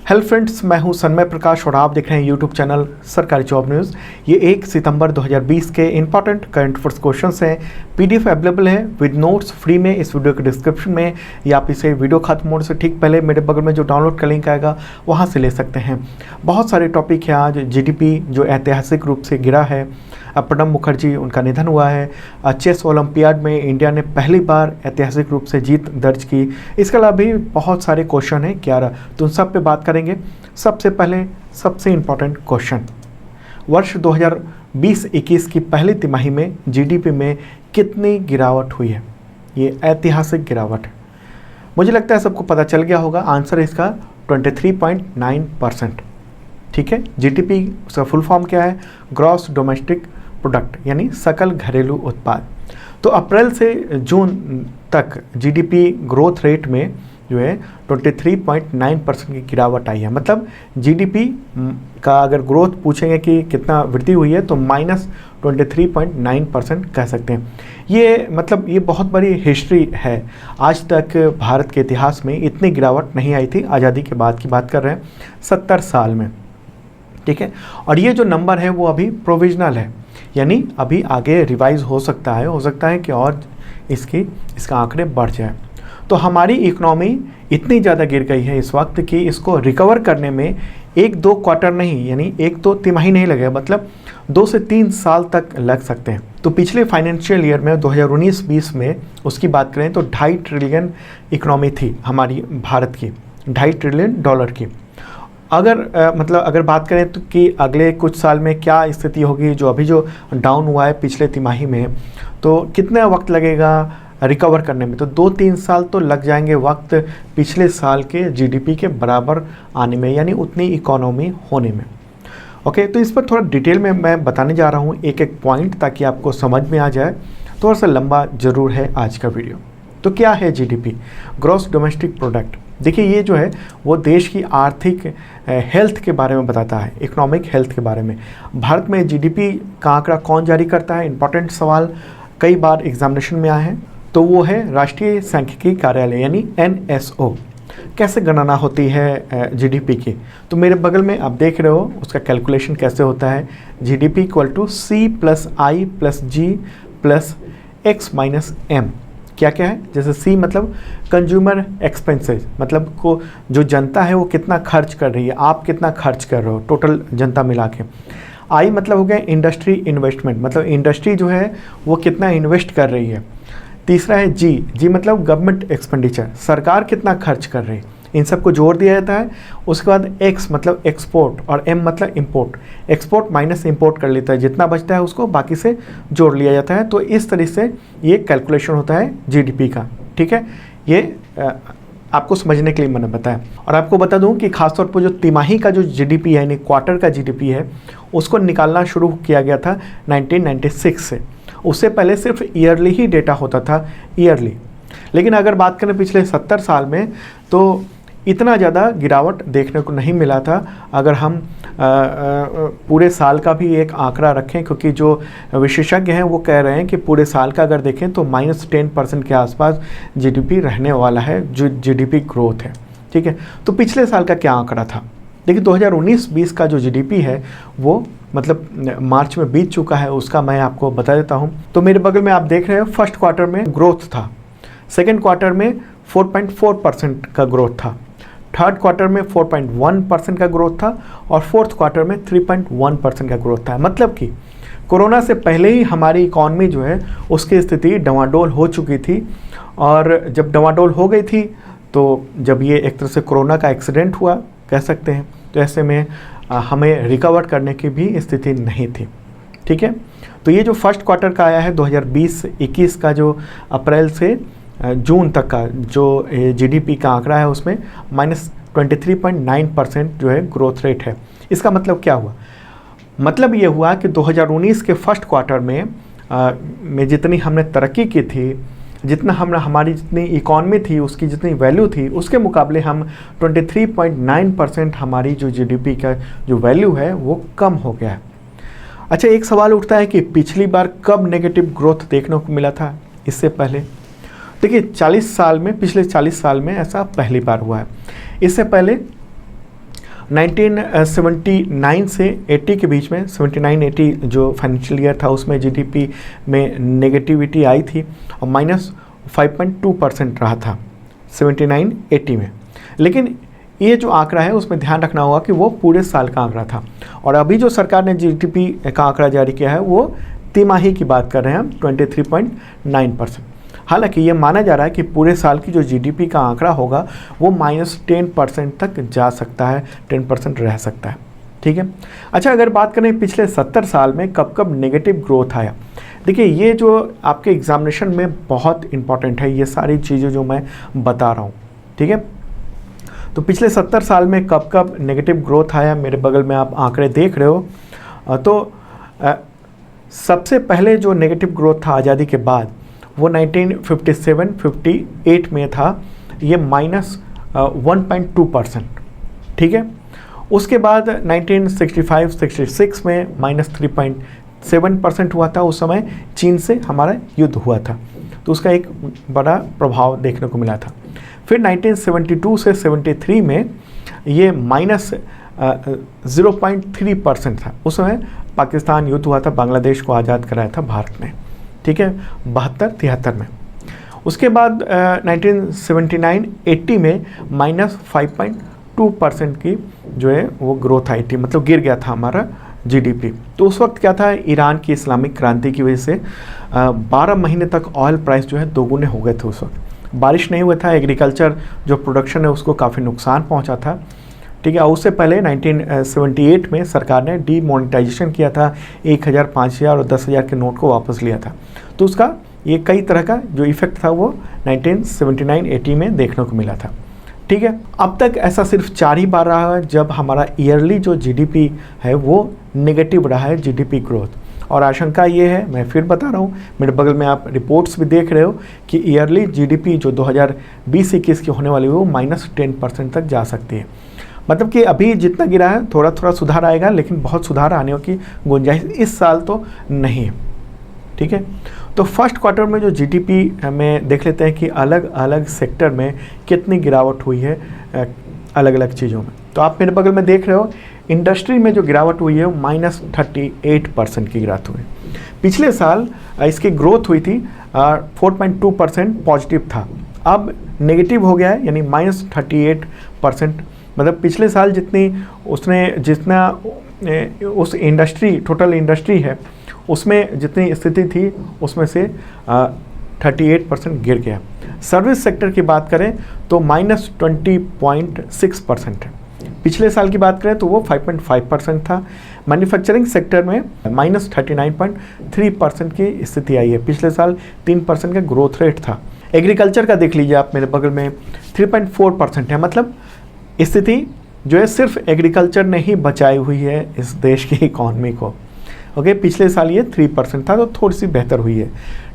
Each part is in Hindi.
हेलो फ्रेंड्स, मैं हूं सन्मय प्रकाश और आप देख रहे हैं यूट्यूब चैनल सरकारी जॉब न्यूज़। ये 1 सितंबर 2020 के इंपॉर्टेंट करंट अफेयर्स क्वेश्चंस हैं। पीडीएफ अवेलेबल है विद नोट्स फ्री में इस वीडियो के डिस्क्रिप्शन में, या आप इसे वीडियो खत्म होने से ठीक पहले मेरे बगल में जो डाउनलोड का लिंक आएगा वहाँ से ले सकते हैं। बहुत सारे टॉपिक है आज। जीडीपी जो ऐतिहासिक रूप से गिरा है, प्रणब मुखर्जी उनका निधन हुआ है। चेस ओलंपियाड में इंडिया ने पहली बार ऐतिहासिक रूप से जीत दर्ज की। इसके अलावा भी बहुत सारे क्वेश्चन हैं 11, तो उन सब पे बात करेंगे। सबसे पहले सबसे इम्पॉर्टेंट क्वेश्चन, वर्ष 2020-21 की पहली तिमाही में जीडीपी में कितनी गिरावट हुई है? ये ऐतिहासिक गिरावट है। मुझे लगता है सबको पता चल गया होगा। आंसर इसका 23.9%। ठीक है, जीडीपी उसका फुल फॉर्म क्या है? ग्रॉस डोमेस्टिक प्रोडक्ट, यानी सकल घरेलू उत्पाद। तो अप्रैल से जून तक जीडीपी ग्रोथ रेट में जो है 23.9% की गिरावट आई है। मतलब जीडीपी का अगर ग्रोथ पूछेंगे कि कितना वृद्धि हुई है तो -23.9% कह सकते हैं। ये मतलब ये बहुत बड़ी हिस्ट्री है। आज तक भारत के इतिहास में इतनी गिरावट नहीं आई थी। आज़ादी के बाद की बात कर रहे हैं, 70 साल में। ठीक है, और ये जो नंबर है वो अभी प्रोविजनल है, यानी अभी आगे रिवाइज हो सकता है कि और इसका आंकड़े बढ़ जाए। तो हमारी इकोनॉमी इतनी ज़्यादा गिर गई है इस वक्त कि इसको रिकवर करने में 1-2 क्वार्टर नहीं, यानी 1-2 तिमाही नहीं लगेगा, मतलब 2 से 3 साल तक लग सकते हैं। तो पिछले फाइनेंशियल ईयर में 2019-20 में उसकी बात करें तो 2.5 ट्रिलियन इकोनॉमी थी हमारी भारत की, $2.5 ट्रिलियन की। अगर बात करें तो कि अगले कुछ साल में क्या स्थिति होगी, जो अभी जो डाउन हुआ है पिछले तिमाही में, तो कितना वक्त लगेगा रिकवर करने में? तो 2-3 साल तो लग जाएंगे वक्त पिछले साल के जीडीपी के बराबर आने में, यानी उतनी इकोनॉमी होने में। ओके, तो इस पर थोड़ा डिटेल में मैं बताने जा रहा हूँ एक एक पॉइंट, ताकि आपको समझ में आ जाए। थोड़ा सा लंबा जरूर है आज का वीडियो। तो क्या है जीडीपी? Gross domestic product. देखिए, ये जो है वो देश की आर्थिक हेल्थ के बारे में बताता है, इकोनॉमिक हेल्थ के बारे में। भारत में जीडीपी का आंकड़ा कौन जारी करता है? इंपॉर्टेंट सवाल कई बार एग्जामिनेशन में आए हैं। तो वो है राष्ट्रीय सांख्यिकी कार्यालय, यानी NSO। कैसे गणना होती है जीडीपी की? तो मेरे बगल में आप देख रहे हो उसका कैलकुलेशन कैसे होता है। GDP equal to C+I+G+X-M। क्या क्या है? जैसे C मतलब कंज्यूमर एक्सपेंसेस, मतलब को जो जनता है वो कितना खर्च कर रही है, आप कितना खर्च कर रहे हो टोटल जनता मिला के। I मतलब हो गया इंडस्ट्री इन्वेस्टमेंट, मतलब इंडस्ट्री जो है वो कितना इन्वेस्ट कर रही है। तीसरा है G मतलब गवर्नमेंट एक्सपेंडिचर, सरकार कितना खर्च कर रही है। इन सबको जोड़ दिया जाता है। उसके बाद X मतलब एक्सपोर्ट और M मतलब इंपोर्ट। एक्सपोर्ट माइनस इंपोर्ट कर लेता है, जितना बचता है उसको बाकी से जोड़ लिया जाता है। तो इस तरीके से ये कैलकुलेशन होता है जीडीपी का। ठीक है, ये आपको समझने के लिए मैंने बताया। और आपको बता दूं कि खासतौर पर जो तिमाही का जो जीडीपी है, यानी क्वार्टर का जीडीपी है, उसको निकालना शुरू किया गया था 1996 से। उससे पहले सिर्फ ईयरली ही डेटा होता था, ईयरली। लेकिन अगर बात करें पिछले 70 साल में, तो इतना ज़्यादा गिरावट देखने को नहीं मिला था। अगर हम पूरे साल का भी एक आंकड़ा रखें, क्योंकि जो विशेषज्ञ हैं वो कह रहे हैं कि पूरे साल का अगर देखें तो -10% के आसपास जीडीपी रहने वाला है, जो जीडीपी ग्रोथ है। ठीक है, तो पिछले साल का क्या आंकड़ा था? देखिए, 2019-20 का जो जीडीपी है वो मतलब मार्च में बीत चुका है, उसका मैं आपको बता देता हूँ। तो मेरे बगल में आप देख रहे हैं फर्स्ट क्वार्टर में ग्रोथ था, सेकेंड क्वार्टर में 4.4% का ग्रोथ था, थर्ड क्वार्टर में 4.1% का ग्रोथ था, और फोर्थ क्वार्टर में 3.1% का ग्रोथ था। मतलब कि कोरोना से पहले ही हमारी इकॉनमी जो है उसकी स्थिति डवाडोल हो चुकी थी। और जब डवाडोल हो गई थी, तो जब ये एक तरह से कोरोना का एक्सीडेंट हुआ कह सकते हैं, तो ऐसे में हमें रिकवर करने की भी स्थिति नहीं थी। ठीक है, तो ये जो फर्स्ट क्वार्टर का आया है 2020-21 का, जो अप्रैल से जून तक का जो जीडीपी का आंकड़ा है, उसमें -23.9% जो है ग्रोथ रेट है। इसका मतलब क्या हुआ? मतलब ये हुआ कि 2019 के फर्स्ट क्वार्टर में जितनी हमने तरक्की की थी, जितना हमारी जितनी इकॉनमी थी, उसकी जितनी वैल्यू थी, उसके मुकाबले हम 23.9% हमारी जो जीडीपी का जो वैल्यू है वो कम हो गया है। अच्छा, एक सवाल उठता है कि पिछली बार कब नेगेटिव ग्रोथ देखने को मिला था इससे पहले? देखिए, पिछले 40 साल में ऐसा पहली बार हुआ है। इससे पहले 1979 से 80 के बीच में 79-80 जो फाइनेंशियल ईयर था उसमें जीडीपी में नेगेटिविटी आई थी और -5.2% रहा था 79-80 में। लेकिन ये जो आंकड़ा है उसमें ध्यान रखना होगा कि वो पूरे साल का आंकड़ा था, और अभी जो सरकार ने जीडीपी का आंकड़ा जारी किया है वो तिमाही की बात कर रहे हैं हम 23.9%। हालांकि ये माना जा रहा है कि पूरे साल की जो जीडीपी का आंकड़ा होगा वो -10% तक जा सकता है, 10% रह सकता है। ठीक है। अच्छा, अगर बात करें पिछले 70 साल में कब कब नेगेटिव ग्रोथ आया, देखिए ये जो आपके एग्जामिनेशन में बहुत इंपॉर्टेंट है ये सारी चीज़ें जो मैं बता रहा हूँ। ठीक है। तो पिछले 70 साल में कब कब नेगेटिव ग्रोथ आया, मेरे बगल में आप आंकड़े देख रहे हो। तो सबसे पहले जो नेगेटिव ग्रोथ था आज़ादी के बाद वो 1957-58 में था, ये -1.2%। ठीक है। उसके बाद 1965-66 में -3.7% हुआ था। उस समय चीन से हमारा युद्ध हुआ था तो उसका एक बड़ा प्रभाव देखने को मिला था। फिर 1972 से 73 में ये -0.3% था। उस समय पाकिस्तान युद्ध हुआ था, बांग्लादेश को आज़ाद कराया था भारत ने। ठीक है, 72-73 में। उसके बाद 1979-80 में -5.2% की जो है वो ग्रोथ आई थी, मतलब गिर गया था हमारा जीडीपी। तो उस वक्त क्या था, ईरान की इस्लामिक क्रांति की वजह से 12 महीने तक ऑयल प्राइस जो है दोगुने हो गए थे। उस वक्त बारिश नहीं हुआ था, एग्रीकल्चर जो प्रोडक्शन है उसको काफ़ी नुकसान पहुंचा था। ठीक है। उससे पहले 1978 में सरकार ने डीमोनेटाइजेशन किया था, 1000, 5000 और 10,000 के नोट को वापस लिया था। तो उसका ये कई तरह का जो इफेक्ट था वो 1979-80 में देखने को मिला था। ठीक है। अब तक ऐसा सिर्फ 4 ही बार रहा है जब हमारा ईयरली जो जीडीपी है वो नेगेटिव रहा है, जीडीपी ग्रोथ। और आशंका ये है, मैं फिर बता रहा हूँ, मेरे बगल में आप रिपोर्ट्स भी देख रहे हो कि ईयरली जीडीपी जो 2020-21 की होने वाली है वो -10% तक जा सकती है। मतलब कि अभी जितना गिरा है थोड़ा थोड़ा सुधार आएगा, लेकिन बहुत सुधार आने की गुंजाइश इस साल तो नहीं है। ठीक है। तो फर्स्ट क्वार्टर में जो जीडीपी में देख लेते हैं कि अलग अलग सेक्टर में कितनी गिरावट हुई है अलग अलग चीज़ों में। तो आप मेरे बगल में देख रहे हो इंडस्ट्री में जो गिरावट हुई है वो -38% की गिरावट हुई। पिछले साल इसकी ग्रोथ हुई थी 4.2% पॉजिटिव था, अब नेगेटिव हो गया है, यानी -38%। मतलब पिछले साल जितना उस इंडस्ट्री, टोटल इंडस्ट्री है उसमें जितनी स्थिति थी उसमें से 38% गिर गया। सर्विस सेक्टर की बात करें तो -20.6% है। पिछले साल की बात करें तो वो 5.5% था। मैन्युफैक्चरिंग सेक्टर में -39.3% की स्थिति आई है। पिछले साल 3% का ग्रोथ रेट था। एग्रीकल्चर का देख लीजिए आप मेरे बगल में 3.4% है। मतलब स्थिति जो है सिर्फ एग्रीकल्चर ने ही बचाई हुई है इस देश की इकॉनमी को। ओके, पिछले साल ये 3% था, तो थोड़ी सी बेहतर हुई है।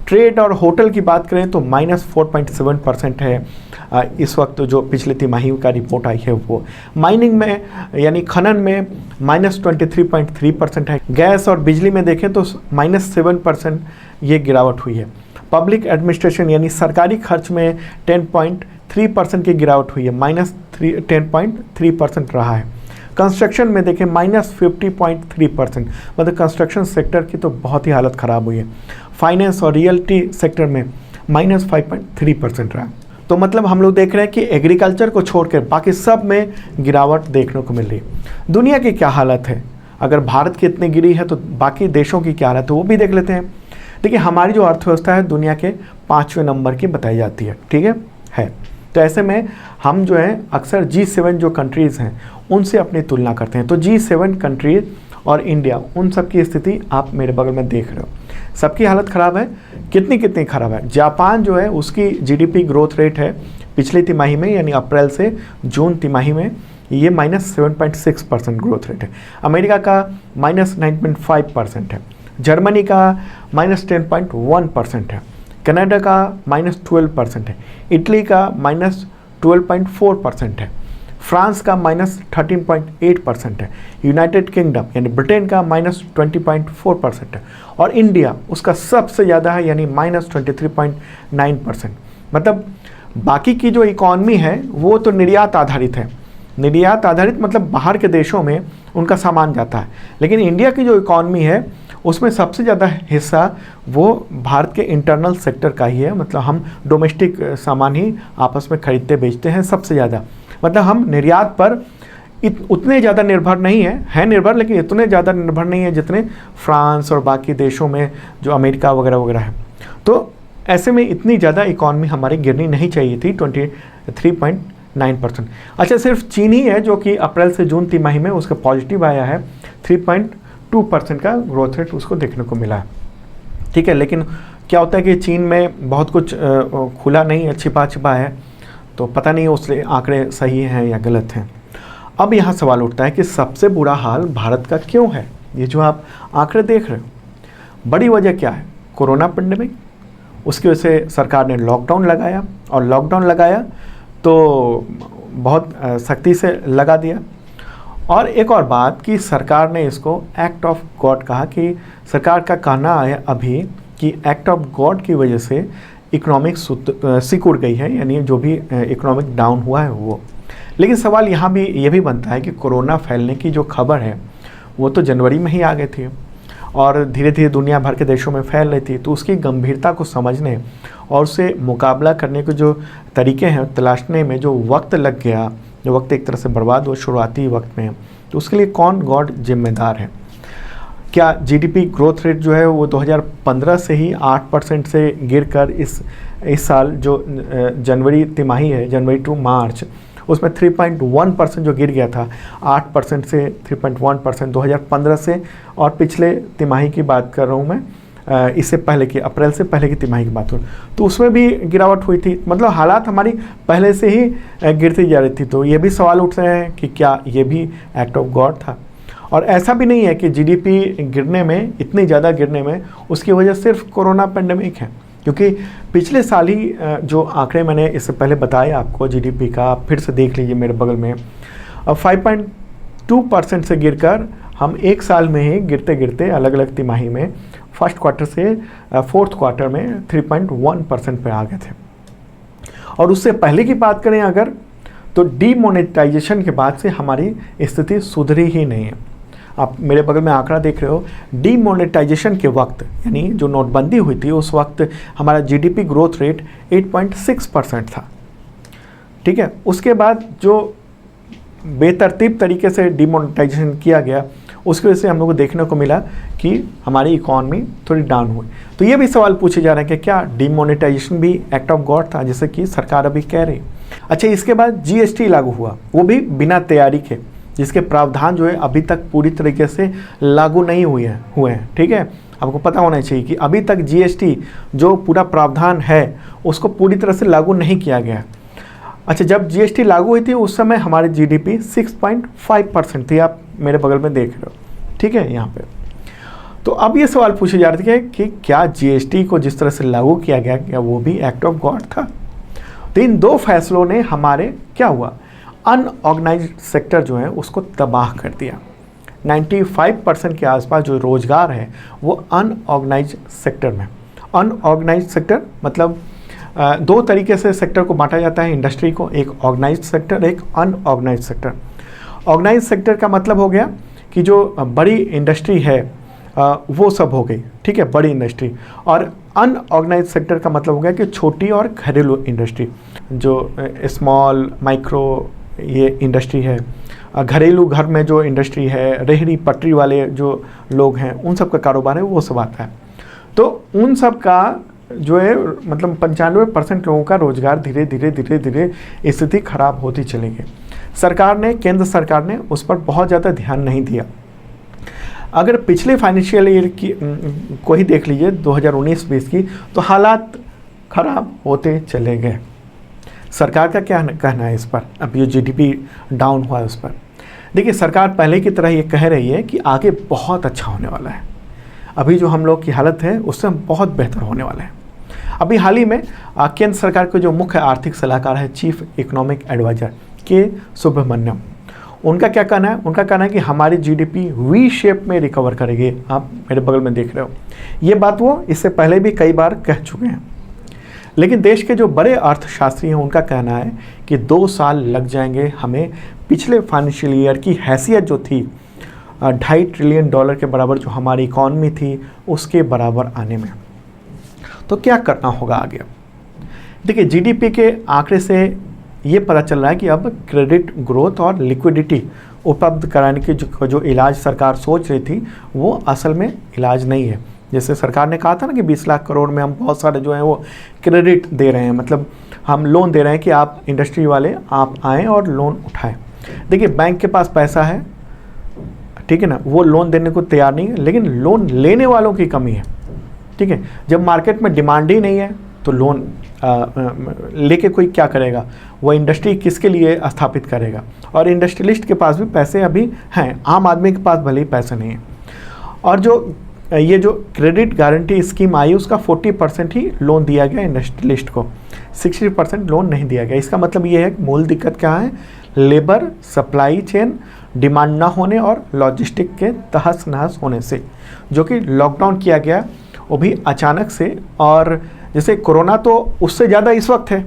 ट्रेड और होटल की बात करें तो -4.7% है इस वक्त जो पिछले तिमाही का रिपोर्ट आई है वो। माइनिंग में यानी खनन में -23.3% है। गैस और बिजली में देखें तो -7% ये गिरावट हुई है। पब्लिक एडमिनिस्ट्रेशन यानी सरकारी खर्च में 10.3% की गिरावट हुई है, -10.3% रहा है। कंस्ट्रक्शन में देखें -50.3%, मतलब कंस्ट्रक्शन सेक्टर की तो बहुत ही हालत ख़राब हुई है। फाइनेंस और रियल्टी सेक्टर में -5.3% रहा। तो मतलब हम लोग देख रहे हैं कि एग्रीकल्चर को छोड़कर बाकी सब में गिरावट देखने को मिल रही है। दुनिया की क्या हालत है, अगर भारत की इतनी गिरी है तो बाकी देशों की क्या हालत है वो भी देख लेते हैं। देखिए हमारी जो अर्थव्यवस्था है दुनिया के 5वें नंबर की बताई जाती है। ठीक है। तो ऐसे में हम जो है अक्सर G7 जो कंट्रीज़ हैं उनसे अपनी तुलना करते हैं। तो G7 कंट्रीज और इंडिया, उन सब की स्थिति आप मेरे बगल में देख रहे हो, सबकी हालत ख़राब है। कितनी ख़राब है। जापान जो है उसकी जीडीपी ग्रोथ रेट है पिछली तिमाही में यानी अप्रैल से जून तिमाही में ये -7.6% ग्रोथ रेट है। अमेरिका का -9.5% है। जर्मनी का -10.1% है। कनाडा का -12% है। इटली का -12.4% है। फ्रांस का -13.8% है। यूनाइटेड किंगडम यानी ब्रिटेन का -20.4% है। और इंडिया उसका सबसे ज़्यादा है यानी -23.9%। मतलब बाकी की जो इकॉनमी है वो तो निर्यात आधारित है, निर्यात आधारित मतलब बाहर के देशों में उनका सामान जाता है, लेकिन इंडिया की जो इकॉनमी है उसमें सबसे ज़्यादा हिस्सा वो भारत के इंटरनल सेक्टर का ही है। मतलब हम डोमेस्टिक सामान ही आपस में खरीदते बेचते हैं सबसे ज़्यादा। मतलब हम निर्यात पर उतने ज़्यादा निर्भर नहीं है निर्भर, लेकिन इतने ज़्यादा निर्भर नहीं है जितने फ्रांस और बाकी देशों में जो अमेरिका वगैरह वगैरह है। तो ऐसे में इतनी ज़्यादा इकॉनमी हमारी गिरनी नहीं चाहिए थी 23.9%। अच्छा, सिर्फ चीन ही है जो कि अप्रैल से जून तिमाही में उसका पॉजिटिव आया है, 3.2% का ग्रोथ रेट उसको देखने को मिला है। ठीक है, लेकिन क्या होता है कि चीन में बहुत कुछ खुला नहीं है, छिपा है, तो पता नहीं उससे आंकड़े सही हैं या गलत हैं। अब यहाँ सवाल उठता है कि सबसे बुरा हाल भारत का क्यों है? ये जो आप आंकड़े देख रहे हो, बड़ी वजह क्या है? Corona pandemic. उसकी वजह से सरकार ने लॉकडाउन लगाया, और लॉकडाउन लगाया तो बहुत सख्ती से लगा दिया। और एक और बात कि सरकार ने इसको एक्ट ऑफ गॉड कहा, कि सरकार का कहना है अभी कि एक्ट ऑफ गॉड की वजह से इकोनॉमिक सिकुड़ गई है, यानी जो भी इकोनॉमिक डाउन हुआ है वो। लेकिन सवाल यहाँ भी ये भी बनता है कि कोरोना फैलने की जो खबर है वो तो जनवरी में ही आ गई थी और धीरे धीरे दुनिया भर के देशों में फैल रही थी। तो उसकी गंभीरता को समझने और उससे मुकाबला करने के जो तरीके हैं तलाशने में जो वक्त लग गया, जो वक्त एक तरह से बर्बाद हुआ शुरुआती वक्त में, तो उसके लिए कौन गॉड जिम्मेदार है? क्या जीडीपी ग्रोथ रेट जो है वो 2015 से ही 8% से गिरकर इस साल जो जनवरी तिमाही है, जनवरी टू मार्च, उसमें 3.1% जो गिर गया था, 8% से 3.1% 2015 से, और पिछले तिमाही की बात कर रहा हूँ मैं, इससे पहले की अप्रैल से पहले की तिमाही की बात करूँ तो उसमें भी गिरावट हुई थी। मतलब हालात हमारी पहले से ही गिरती जा रही थी। तो ये भी सवाल उठ रहे हैं कि क्या ये भी एक्ट ऑफ गॉड था? और ऐसा भी नहीं है कि जीडीपी गिरने में, इतनी ज़्यादा गिरने में उसकी वजह सिर्फ कोरोना पेंडेमिक है, क्योंकि पिछले साल ही जो आंकड़े मैंने इससे पहले बताए आपको जीडीपी का, आप फिर से देख लीजिए मेरे बगल में, 5.2% से गिरकर हम एक साल में ही गिरते गिरते अलग अलग तिमाही में फर्स्ट क्वार्टर से फोर्थ क्वार्टर में 3.1% पे आ गए थे। और उससे पहले की बात करें अगर, तो डीमोनेटाइजेशन के बाद से हमारी स्थिति सुधरी ही नहीं है। आप मेरे बगल में आंकड़ा देख रहे हो, डीमोनेटाइजेशन के वक्त यानी जो नोटबंदी हुई थी उस वक्त हमारा जीडीपी ग्रोथ रेट 8.6% था। ठीक है, उसके बाद जो बेतरतीब तरीके से डीमोनेटाइजेशन किया गया उसकी वजह से हम लोग को देखने को मिला कि हमारी इकॉनमी थोड़ी डाउन हुई। तो ये भी सवाल पूछे जा रहे हैं कि क्या डीमोनेटाइजेशन भी एक्ट ऑफ गॉड था, जैसे कि सरकार अभी कह रही। अच्छा, इसके बाद जीएसटी लागू हुआ, वो भी बिना तैयारी के, जिसके प्रावधान जो है अभी तक पूरी तरीके से लागू नहीं हुए हैं। ठीक है, आपको पता होना चाहिए कि अभी तक जीएसटी जो पूरा प्रावधान है उसको पूरी तरह से लागू नहीं किया गया। अच्छा, जब जीएसटी लागू हुई थी उस समय हमारी जीडीपी 6.5% थी, आप मेरे बगल में देख रहे हो। ठीक है, यहाँ पे तो अब ये सवाल पूछे जा रहे थे कि क्या जीएसटी को जिस तरह से लागू किया गया क्या वो भी एक्ट ऑफ गॉड था? तो इन दो फैसलों ने हमारे क्या हुआ, अनऑर्गेनाइज्ड सेक्टर जो है उसको तबाह कर दिया। 95% के आसपास जो रोजगार है वो अनऑर्गेनाइज्ड सेक्टर में। अनऑर्गेनाइज्ड सेक्टर मतलब दो तरीके से सेक्टर को बांटा जाता है इंडस्ट्री को, एक ऑर्गेनाइज्ड सेक्टर, एक अनऑर्गेनाइज्ड सेक्टर। ऑर्गेनाइज्ड सेक्टर का मतलब हो गया कि जो बड़ी इंडस्ट्री है वो सब हो गई, ठीक है, बड़ी इंडस्ट्री। और अनऑर्गेनाइज्ड सेक्टर का मतलब हो गया कि छोटी और घरेलू इंडस्ट्री, जो स्मॉल माइक्रो ये इंडस्ट्री है, घरेलू घर में जो इंडस्ट्री है, रेहड़ी पटरी वाले जो लोग हैं उन सब का कारोबार है, वो सब आता है। तो उन सब का जो है मतलब 95% लोगों का रोजगार धीरे धीरे धीरे धीरे स्थिति खराब होती चली गई। सरकार ने, केंद्र सरकार ने उस पर बहुत ज़्यादा ध्यान नहीं दिया। अगर पिछले फाइनेंशियल ईयर की को ही देख लीजिए 2019-20 की, तो हालात खराब होते चले गए। सरकार का क्या कहना है इस पर? अब ये जीडीपी डाउन हुआ है उस पर, देखिए सरकार पहले की तरह ये कह रही है कि आगे बहुत अच्छा होने वाला है, अभी जो हम लोग की हालत है उससे बहुत बेहतर होने वाला है। अभी हाल ही में केंद्र सरकार के जो मुख्य आर्थिक सलाहकार है, चीफ इकोनॉमिक एडवाइजर के सुब्रमण्यम, उनका क्या कहना है? उनका कहना है कि हमारी जीडीपी वी शेप में रिकवर करेगी। आप मेरे बगल में देख रहे हो, ये बात वो इससे पहले भी कई बार कह चुके हैं। लेकिन देश के जो बड़े अर्थशास्त्री हैं उनका कहना है कि 2 साल लग जाएंगे हमें पिछले फाइनेंशियल ईयर की हैसियत जो थी $2.5 ट्रिलियन के बराबर जो हमारी इकॉनमी थी उसके बराबर आने में। तो क्या करना होगा आगे? देखिए, जीडीपी के आंकड़े से ये पता चल रहा है कि अब क्रेडिट ग्रोथ और लिक्विडिटी उपलब्ध कराने की जो इलाज सरकार सोच रही थी वो असल में इलाज नहीं है। जैसे सरकार ने कहा था ना कि 20 लाख करोड़ में हम बहुत सारे जो है वो क्रेडिट दे रहे हैं, मतलब हम लोन दे रहे हैं कि आप इंडस्ट्री वाले आप आएँ और लोन उठाएं। देखिए, बैंक के पास पैसा है, ठीक है ना, वो लोन देने को तैयार नहीं है, लेकिन लोन लेने वालों की कमी है। ठीक है, जब मार्केट में डिमांड ही नहीं है तो लोन लेके कोई क्या करेगा? वो इंडस्ट्री किसके लिए स्थापित करेगा? और इंडस्ट्रियलिस्ट के पास भी पैसे अभी हैं, आम आदमी के पास भले ही पैसे नहीं है। और जो ये जो क्रेडिट गारंटी स्कीम आई उसका 40% ही लोन दिया गया इंडस्ट्रियलिस्ट को, 60% लोन नहीं दिया गया। इसका मतलब ये है कि मूल दिक्कत क्या है? लेबर, सप्लाई चेन, डिमांड ना होने और लॉजिस्टिक के तहस नहस होने से, जो कि लॉकडाउन किया गया वो भी अचानक से। और जैसे कोरोना तो उससे ज़्यादा इस वक्त है,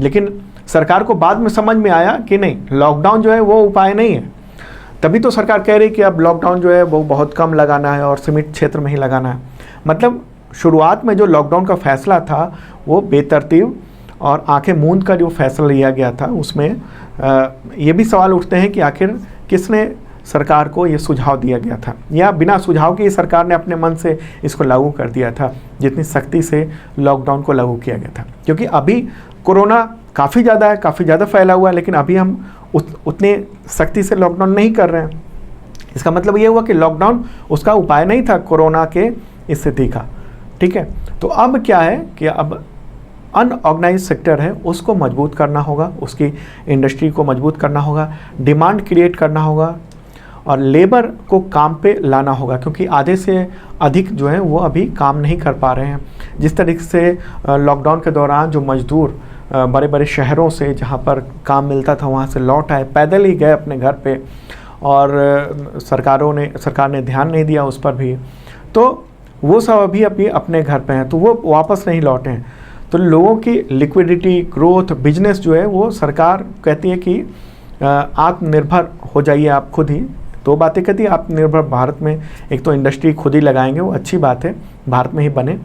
लेकिन सरकार को बाद में समझ में आया कि नहीं, लॉकडाउन जो है वो उपाय नहीं है। तभी तो सरकार कह रही कि अब लॉकडाउन जो है वो बहुत कम लगाना है और सीमित क्षेत्र में ही लगाना है। मतलब शुरुआत में जो लॉकडाउन का फैसला था वो बेतरतीब और आंखें मूंद कर जो फैसला लिया गया था, उसमें ये भी सवाल उठते हैं कि आखिर किसने सरकार को ये सुझाव दिया गया था, या बिना सुझाव के ही सरकार ने अपने मन से इसको लागू कर दिया था, जितनी सख्ती से लॉकडाउन को लागू किया गया था। क्योंकि अभी कोरोना काफ़ी ज़्यादा है, काफ़ी ज़्यादा फैला हुआ है, लेकिन अभी हम उतने सख्ती से लॉकडाउन नहीं कर रहे हैं। इसका मतलब ये हुआ कि लॉकडाउन उसका उपाय नहीं था कोरोना के स्थिति का। ठीक है, तो अब क्या है कि अब अनऑर्गेनाइज सेक्टर है उसको मजबूत करना होगा, उसकी इंडस्ट्री को मजबूत करना होगा, डिमांड क्रिएट करना होगा और लेबर को काम पे लाना होगा, क्योंकि आधे से अधिक जो है वो अभी काम नहीं कर पा रहे हैं। जिस तरीके से लॉकडाउन के दौरान जो मजदूर बड़े बड़े शहरों से जहाँ पर काम मिलता था वहाँ से लौट आए, पैदल ही गए अपने घर पे, और सरकार ने ध्यान नहीं दिया उस पर भी, तो वो सब अभी अपने घर पे हैं, तो वो वापस नहीं लौटे हैं। तो लोगों की लिक्विडिटी, ग्रोथ, बिजनेस जो है वो सरकार कहती है कि आत्मनिर्भर हो जाइए आप खुद ही। 2 बातें कहती है आत्मनिर्भर भारत में, एक तो इंडस्ट्री खुद ही लगाएंगे, वो अच्छी बात है, भारत में ही बने,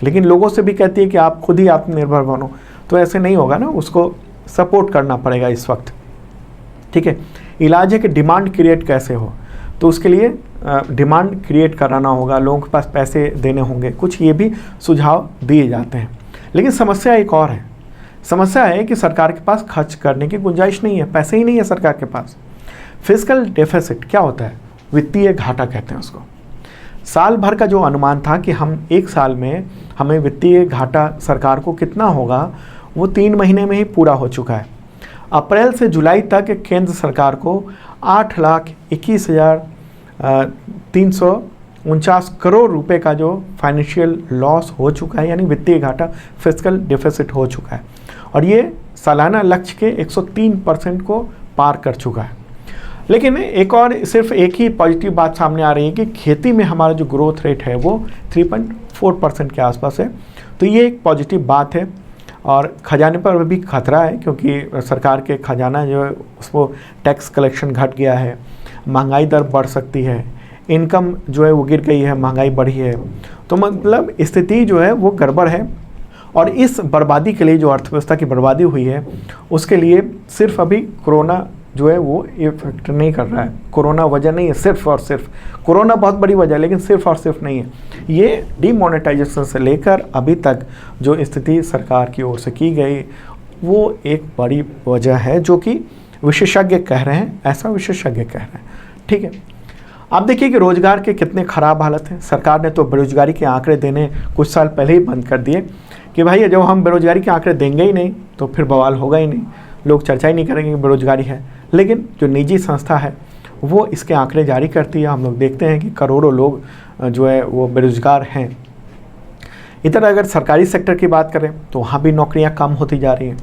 लेकिन लोगों से भी कहती है कि आप खुद ही आत्मनिर्भर बनो। तो ऐसे नहीं होगा ना, उसको सपोर्ट करना पड़ेगा इस वक्त। ठीक है, इलाज है कि डिमांड क्रिएट कैसे हो, तो उसके लिए डिमांड क्रिएट कराना होगा, लोगों के पास पैसे देने होंगे, कुछ ये भी सुझाव दिए जाते हैं। लेकिन समस्या एक और है, समस्या है कि सरकार के पास खर्च करने की गुंजाइश नहीं है, पैसे ही नहीं है सरकार के पास। फिस्कल डेफिसिट क्या होता है? वित्तीय घाटा कहते हैं उसको। साल भर का जो अनुमान था कि हम 1 साल में हमें वित्तीय घाटा सरकार को कितना होगा, वो 3 महीने में ही पूरा हो चुका है। अप्रैल से जुलाई तक केंद्र सरकार को 8,21,349 करोड़ रुपए का जो फाइनेंशियल लॉस हो चुका है, यानी वित्तीय घाटा, फिस्कल डेफिसिट हो चुका है, और ये सालाना लक्ष्य के 103% को पार कर चुका है। लेकिन सिर्फ एक ही पॉजिटिव बात सामने आ रही है कि खेती में हमारा जो ग्रोथ रेट है वो 3.4% के आसपास है, तो ये एक पॉजिटिव बात है। और खजाने पर भी खतरा है, क्योंकि सरकार के खजाना जो है उसको टैक्स कलेक्शन घट गया है, महंगाई दर बढ़ सकती है, इनकम जो है वो गिर गई है, महंगाई बढ़ी है, तो मतलब स्थिति जो है वो गड़बड़ है। और इस बर्बादी के लिए, जो अर्थव्यवस्था की बर्बादी हुई है, उसके लिए सिर्फ अभी कोरोना जो है वो इफेक्ट नहीं कर रहा है। कोरोना वजह नहीं है, सिर्फ और सिर्फ कोरोना बहुत बड़ी वजह है, लेकिन सिर्फ और सिर्फ नहीं है। ये डिमोनेटाइजेशन से लेकर अभी तक जो स्थिति सरकार की ओर से की गई, वो एक बड़ी वजह है, जो कि विशेषज्ञ कह रहे हैं, ऐसा विशेषज्ञ कह रहे हैं। ठीक है, आप देखिए कि रोजगार के कितने ख़राब हालत हैं। सरकार ने तो बेरोजगारी के आंकड़े देने कुछ साल पहले ही बंद कर दिए कि भाई जब हम बेरोजगारी के आंकड़े देंगे ही नहीं तो फिर बवाल होगा ही नहीं, लोग चर्चा ही नहीं करेंगे कि बेरोजगारी है। लेकिन जो निजी संस्था है वो इसके आंकड़े जारी करती है, हम लोग देखते हैं कि करोड़ों लोग जो है वो बेरोजगार हैं। इधर अगर सरकारी सेक्टर की बात करें तो वहाँ भी नौकरियाँ कम होती जा रही हैं।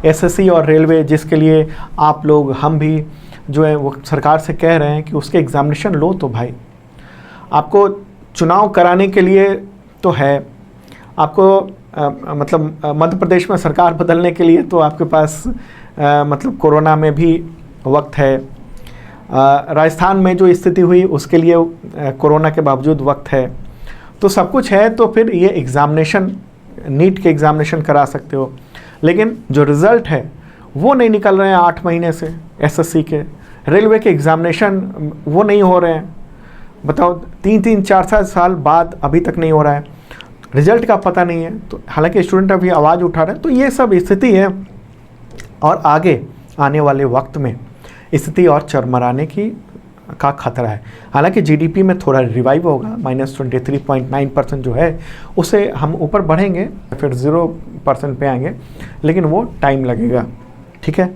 एसएससी और रेलवे, जिसके लिए आप लोग, हम भी जो है वो सरकार से कह रहे हैं कि उसके एग्जामिनेशन लो, तो भाई आपको चुनाव कराने के लिए तो है, आपको मतलब मध्य प्रदेश में सरकार बदलने के लिए तो आपके पास मतलब कोरोना में भी वक्त है, राजस्थान में जो स्थिति हुई उसके लिए कोरोना के बावजूद वक्त है, तो सब कुछ है। तो फिर ये एग्ज़ामिनेशन, नीट के एग्ज़ामिनेशन करा सकते हो, लेकिन जो रिज़ल्ट है वो नहीं निकल रहे हैं 8 महीने से। एसएससी के, रेलवे के एग्ज़ामिनेशन वो नहीं हो रहे हैं, बताओ 3-3 4-4 साल बाद अभी तक नहीं हो रहा है, रिजल्ट का पता नहीं है। तो हालांकि स्टूडेंट अभी आवाज़ उठा रहे हैं, तो ये सब स्थिति है और आगे आने वाले वक्त में स्थिति और चरमराने का खतरा है। हालांकि जीडीपी में थोड़ा रिवाइव होगा, -23.9% जो है उसे हम ऊपर बढ़ेंगे, फिर 0% पे आएंगे, लेकिन वो टाइम लगेगा। ठीक है,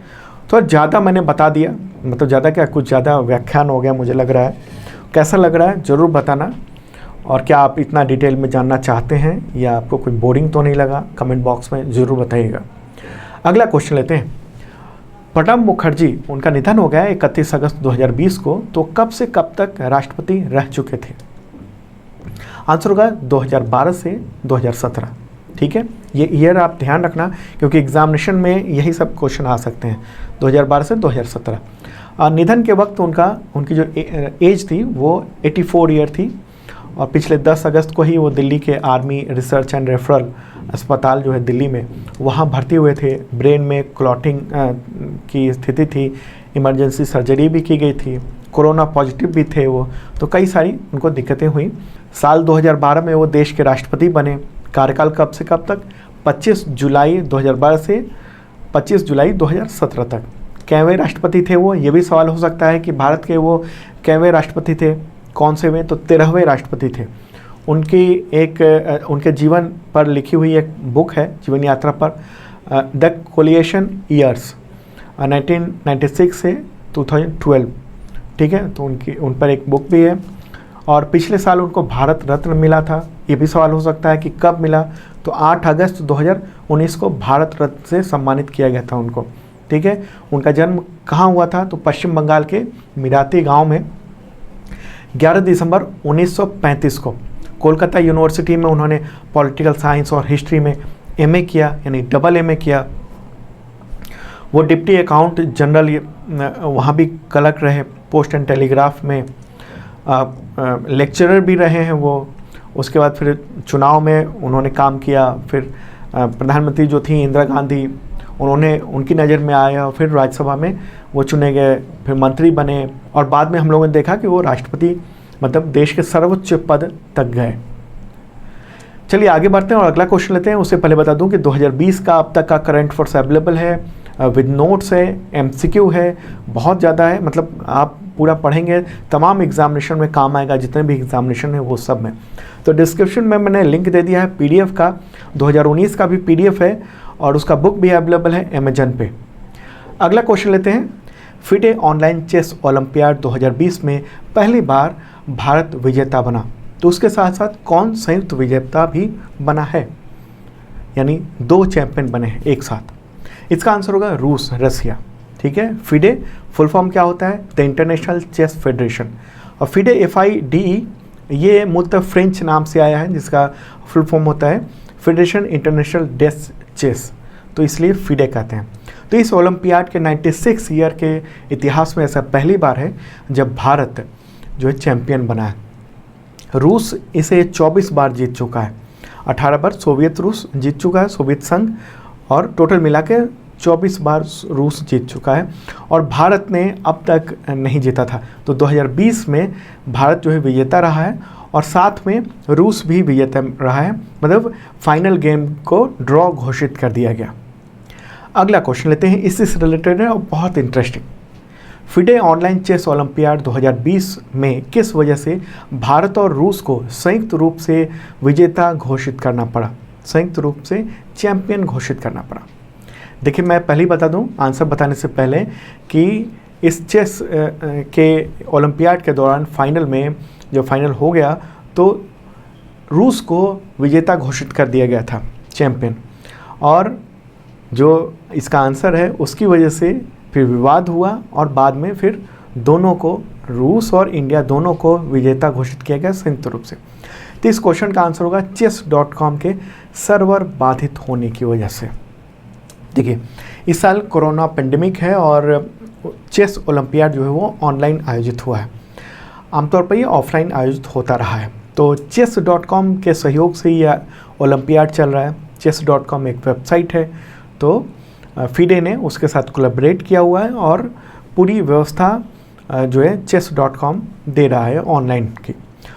तो ज़्यादा मैंने बता दिया, मतलब ज़्यादा क्या, कुछ ज़्यादा व्याख्यान हो गया मुझे लग रहा है। कैसा लग रहा है ज़रूर बताना, और क्या आप इतना डिटेल में जानना चाहते हैं या आपको कोई बोरिंग तो नहीं लगा, कमेंट बॉक्स में ज़रूर बताइएगा। अगला क्वेश्चन लेते हैं। प्रणब मुखर्जी, उनका निधन हो गया 31 अगस्त 2020 को, तो कब से कब तक राष्ट्रपति रह चुके थे? आंसर होगा 2012 से 2017। ठीक है, ये ईयर आप ध्यान रखना क्योंकि एग्जामिनेशन में यही सब क्वेश्चन आ सकते हैं। 2012 से 2017। निधन के वक्त उनकी जो एज थी वो 84 ईयर थी, और पिछले 10 अगस्त को ही वो दिल्ली के आर्मी रिसर्च एंड रेफरल अस्पताल जो है दिल्ली में, वहाँ भर्ती हुए थे। ब्रेन में क्लॉटिंग की स्थिति थी, इमरजेंसी सर्जरी भी की गई थी, कोरोना पॉजिटिव भी थे वो, तो कई सारी उनको दिक्कतें हुई। साल 2012 में वो देश के राष्ट्रपति बने। कार्यकाल कब से कब तक? 25 जुलाई 2012 से 25 जुलाई 2017 तक। कैवें राष्ट्रपति थे वो? ये भी सवाल हो सकता है कि भारत के वो कैवें राष्ट्रपति थे, कौन से वे? तो 13वें राष्ट्रपति थे। उनके जीवन पर लिखी हुई एक बुक है, जीवन यात्रा पर, द कोलिएशन ईयर्स 1996 से 2012। ठीक है, तो उन पर एक बुक भी है। और पिछले साल उनको भारत रत्न मिला था, ये भी सवाल हो सकता है कि कब मिला, तो 8 अगस्त 2019 को भारत रत्न से सम्मानित किया गया था उनको। ठीक है, उनका जन्म कहाँ हुआ था? तो पश्चिम बंगाल के मिराती गांव में 11 दिसंबर 1935 को। कोलकाता यूनिवर्सिटी में उन्होंने पॉलिटिकल साइंस और हिस्ट्री में एमए किया, यानी डबल एमए किया। वो डिप्टी अकाउंट जनरल वहाँ भी क्लर्क रहे, पोस्ट एंड टेलीग्राफ में लेक्चरर भी रहे हैं वो। उसके बाद फिर चुनाव में उन्होंने काम किया, फिर प्रधानमंत्री जो थी इंदिरा गांधी, उनकी नज़र में आया, फिर राज्यसभा में वो चुने गए, फिर मंत्री बने, और बाद में हम लोगों ने देखा कि वो राष्ट्रपति, मतलब देश के सर्वोच्च पद तक गए। चलिए आगे बढ़ते हैं और अगला क्वेश्चन लेते हैं। उससे पहले बता दूं कि 2020 का अब तक का करंट अफेयर्स अवेलेबल है, विद नोट्स है, एमसीक्यू है, बहुत ज़्यादा है, मतलब आप पूरा पढ़ेंगे तमाम एग्जामिनेशन में काम आएगा, जितने भी एग्जामिनेशन है वो सब में। तो डिस्क्रिप्शन में मैंने लिंक दे दिया है पीडीएफ का, 2019 का भी पीडीएफ है, और उसका बुक भी अवेलेबल है अमेजन पे। अगला क्वेश्चन लेते हैं। फिडे ऑनलाइन चेस ओलंपियाड 2020 में पहली बार भारत विजेता बना, तो उसके साथ साथ कौन संयुक्त विजेता भी बना है? यानी 2 चैंपियन बने हैं एक साथ। इसका आंसर होगा रूस, रसिया। ठीक है, फिडे फुल फॉर्म क्या होता है? The international chess federation. और फिडे FIDE ये मूलतः फ्रेंच नाम से आया है, जिसका फुल फॉर्म होता है फेडरेशन इंटरनेशनल डेस चेस, तो इसलिए फिडे कहते हैं। तो इस ओलंपियाड के 96 ईयर के इतिहास में ऐसा पहली बार है जब भारत जो है चैंपियन बना है। रूस इसे 24 बार जीत चुका है, 18 बार सोवियत रूस जीत चुका है, सोवियत संघ, और टोटल मिला के 24 बार रूस जीत चुका है, और भारत ने अब तक नहीं जीता था। तो 2020 में भारत जो है विजेता रहा है, और साथ में रूस भी विजेता रहा है, मतलब फाइनल गेम को ड्रॉ घोषित कर दिया गया। अगला क्वेश्चन लेते हैं, इससे रिलेटेड है और बहुत interesting. FIDE online chess olympiad 2020 में किस वजह से भारत और रूस को संयुक्त रूप से विजेता घोषित करना पड़ा, संयुक्त रूप से चैंपियन घोषित करना पड़ा? देखिए, मैं पहले ही बता दूं आंसर बताने से पहले कि इस चेस के ओलंपियाड के दौरान फाइनल में जब फाइनल हो गया तो रूस को विजेता घोषित कर दिया गया था, चैंपियन, और जो इसका आंसर है उसकी वजह से फिर विवाद हुआ, और बाद में फिर दोनों को, रूस और इंडिया दोनों को विजेता घोषित किया गया संयुक्त रूप से। तो इस क्वेश्चन का आंसर होगा chess.com के सर्वर बाधित होने की वजह से। देखिए, इस साल कोरोना पेंडेमिक है और चेस ओलंपियाड जो है वो ऑनलाइन आयोजित हुआ है। आमतौर पर ये ऑफलाइन आयोजित होता रहा है। तो chess.com के सहयोग से यह ओलंपियाड चल रहा है। chess.com एक वेबसाइट है, तो FIDE ने उसके साथ कोलैबोरेट किया हुआ है और पूरी व्यवस्था जो है chess.com दे रहा है ऑनलाइन की।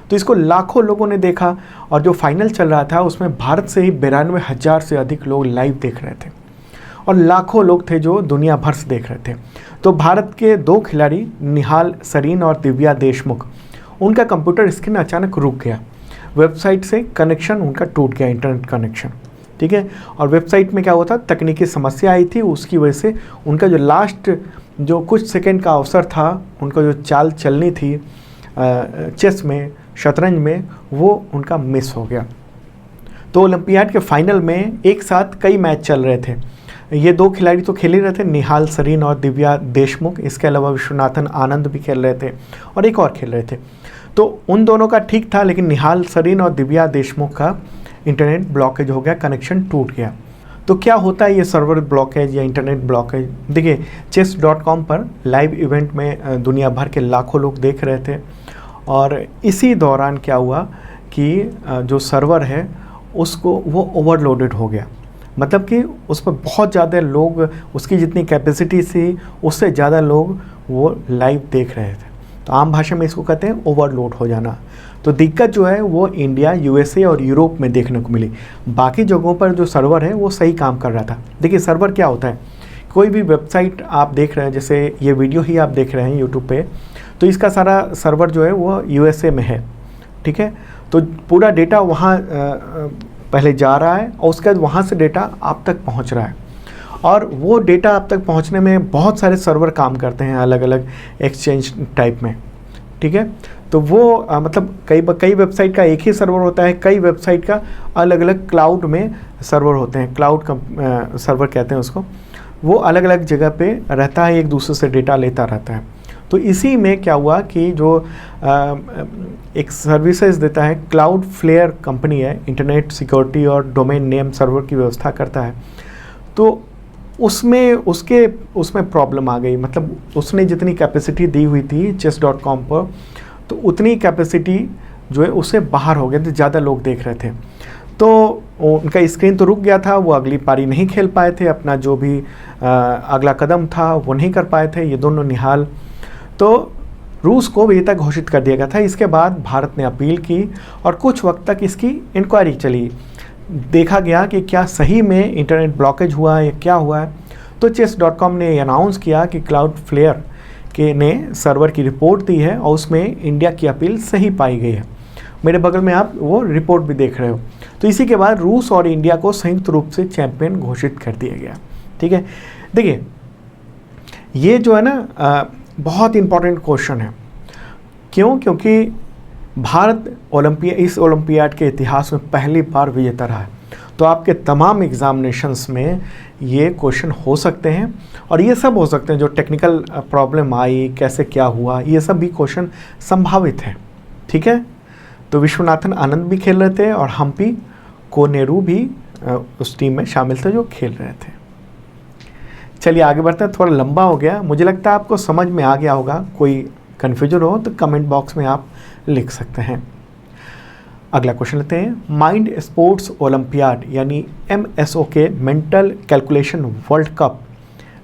तो इसको लाखों लोगों ने देखा और जो फाइनल चल रहा था उसमें भारत से ही 92,000 से अधिक लोग लाइव देख रहे थे और लाखों लोग थे जो दुनिया भर से देख रहे थे। तो भारत के 2 खिलाड़ी निहाल सरीन और दिव्या देशमुख, उनका कंप्यूटर स्क्रीन अचानक रुक गया। वेबसाइट से कनेक्शन उनका टूट गया, इंटरनेट कनेक्शन, ठीक है। और वेबसाइट में क्या हुआ था, तकनीकी समस्या आई थी, उसकी वजह से उनका जो लास्ट जो कुछ सेकंड का अवसर था, उनका जो चाल चलनी थी चेस में, शतरंज में, वो उनका मिस हो गया। तो ओलंपियाड के फाइनल में एक साथ कई मैच चल रहे थे। ये 2 खिलाड़ी तो खेल ही रहे थे, निहाल सरीन और दिव्या देशमुख। इसके अलावा विश्वनाथन आनंद भी खेल रहे थे और एक और खेल रहे थे। तो उन दोनों का ठीक था, लेकिन निहाल सरीन और दिव्या देशमुख का इंटरनेट ब्लॉकेज हो गया, कनेक्शन टूट गया। तो क्या होता है ये सर्वर ब्लॉकेज या इंटरनेट ब्लॉकेज? देखिए, chess.com पर लाइव इवेंट में दुनिया भर के लाखों लोग देख रहे थे और इसी दौरान क्या हुआ कि जो सर्वर है उसको वो ओवरलोडेड हो गया। मतलब कि उस पर बहुत ज़्यादा लोग, उसकी जितनी कैपेसिटी थी उससे ज़्यादा लोग वो लाइव देख रहे थे। तो आम भाषा में इसको कहते हैं ओवरलोड हो जाना। तो दिक्कत जो है वो इंडिया, USA और यूरोप में देखने को मिली। बाकी जगहों पर जो सर्वर है वो सही काम कर रहा था। देखिए, सर्वर क्या होता है, कोई भी वेबसाइट आप देख रहे हैं, जैसे ये वीडियो ही आप देख रहे हैं यूट्यूब पे, तो इसका सारा सर्वर जो है वो USA में है, ठीक है। तो पूरा डेटा वहाँ पहले जा रहा है और उसके बाद वहाँ से डेटा आप तक पहुँच रहा है और वो डेटा आप तक पहुँचने में बहुत सारे सर्वर काम करते हैं अलग अलग एक्सचेंज टाइप में, ठीक है। तो वो मतलब कई वेबसाइट का एक ही सर्वर होता है, कई वेबसाइट का अलग अलग क्लाउड में सर्वर होते हैं, क्लाउड सर्वर कहते हैं उसको। वो अलग अलग जगह पे रहता है, एक दूसरे से डेटा लेता रहता है। तो इसी में क्या हुआ कि जो एक सर्विसेज देता है, क्लाउडफ्लेयर कंपनी है, इंटरनेट सिक्योरिटी और डोमेन नेम सर्वर की व्यवस्था करता है। तो उसमें प्रॉब्लम आ गई। मतलब उसने जितनी कैपेसिटी दी हुई थी chess.com पर, तो उतनी कैपेसिटी जो है उससे बाहर हो गए थे, ज़्यादा लोग देख रहे थे। तो उनका स्क्रीन तो रुक गया था, वो अगली पारी नहीं खेल पाए थे, अपना जो भी अगला कदम था वो नहीं कर पाए थे ये दोनों निहाल। तो रूस को विजेता घोषित कर दिया गया था। इसके बाद भारत ने अपील की और कुछ वक्त तक इसकी इंक्वायरी चली, देखा गया कि क्या सही में इंटरनेट ब्लॉकेज हुआ है या क्या हुआ है। तो chess.com ने अनाउंस किया कि क्लाउडफ्लेयर ने सर्वर की रिपोर्ट दी है और उसमें इंडिया की अपील सही पाई गई है। मेरे बगल में आप वो रिपोर्ट भी देख रहे हो। तो इसी के बाद रूस और इंडिया को संयुक्त रूप से चैंपियन घोषित कर दिया गया, ठीक है। देखिए, ये जो है ना बहुत इंपॉर्टेंट क्वेश्चन है। क्यों? क्योंकि भारत इस ओलंपियाड के इतिहास में पहली बार विजेता रहा है। तो आपके तमाम एग्जामिनेशंस में ये क्वेश्चन हो सकते हैं और ये सब हो सकते हैं जो टेक्निकल प्रॉब्लम आई, कैसे क्या हुआ, ये सब भी क्वेश्चन संभावित है, ठीक है। तो विश्वनाथन आनंद भी खेल रहे थे और हम्पी कोनेरू भी उस टीम में शामिल थे जो खेल रहे थे। चलिए आगे बढ़ते हैं, थोड़ा लंबा हो गया, मुझे लगता है आपको समझ में आ गया होगा। कोई कन्फ्यूजन हो तो कमेंट बॉक्स में आप लिख सकते हैं। अगला क्वेश्चन लेते हैं। माइंड स्पोर्ट्स ओलंपियाड यानी MSO के मेंटल कैलकुलेशन वर्ल्ड कप